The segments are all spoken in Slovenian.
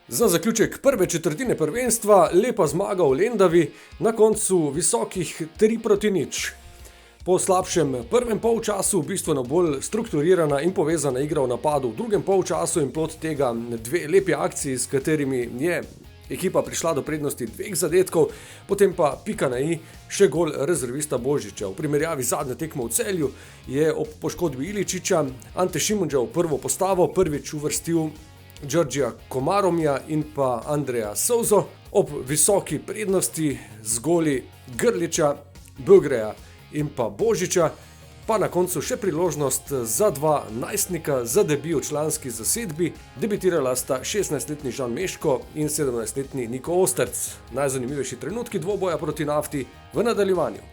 Za zaključek prve četrtine prvenstva lepa zmaga v Lendavi, na koncu visokih 3-0. Po slabšem prvem polčasu bistveno bolj strukturirana in povezana igra v napadu v drugem polčasu in plod tega dve lepi akciji, s katerimi je ekipa prišla do prednosti 2 zadetkov, potem pa pika na i še gol rezervista Božiča. V primerjavi z zadnjo tekmo v Celju je ob poškodbi Iličiča Ante Šimundža v prvo postavo prvič uvrstil Đorđija Komaromija in pa Andreja Souzo. Ob visoki prednosti z goli Grlića, Bögreja in pa Božiča pa na koncu še priložnost za dva najstnika za debi v članski zasedbi. Debitirala sta 16-letni Žan Meško in 17-letni Niko Osterc. Najzanimivejši trenutki dvoboja proti Nafti v nadaljevanju.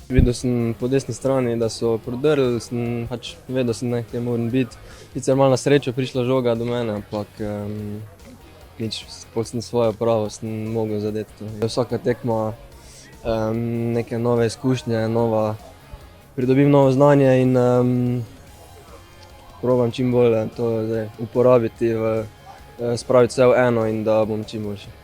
Videl sem po desni strani, da so prodrli, sem vedel sem nekaj moram biti. Sicer malo na srečo prišla žoga do mene, ampak nič, sem svojo pravo, sem mogel zadeti. Vsaka tekma neke nove izkušnje, pridobim novo znanje in probam čim bolje to uporabiti, spraviti vse v eno in da bom čim boljši.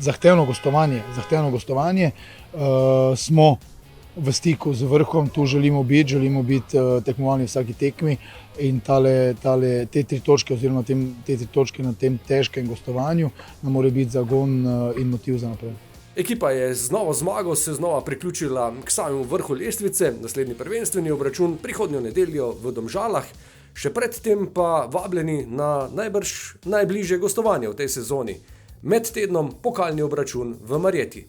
zahtevno gostovanje. Smo v stiku z vrhom, tu želimo biti tekmovalni vsaki tekmi in te 3 točke oziroma te 3 točke na tem težkem gostovanju nam mora biti zagon in motiv za naprej. Ekipa je z novo zmago se znova priključila k samemu vrhu lestvice, naslednji prvenstveni obračun prihodnjo nedeljo v Domžalah, še predtem pa vabljeni na najbrž najbližje gostovanje v tej sezoni, med tednom pokalni obračun v Marjeti.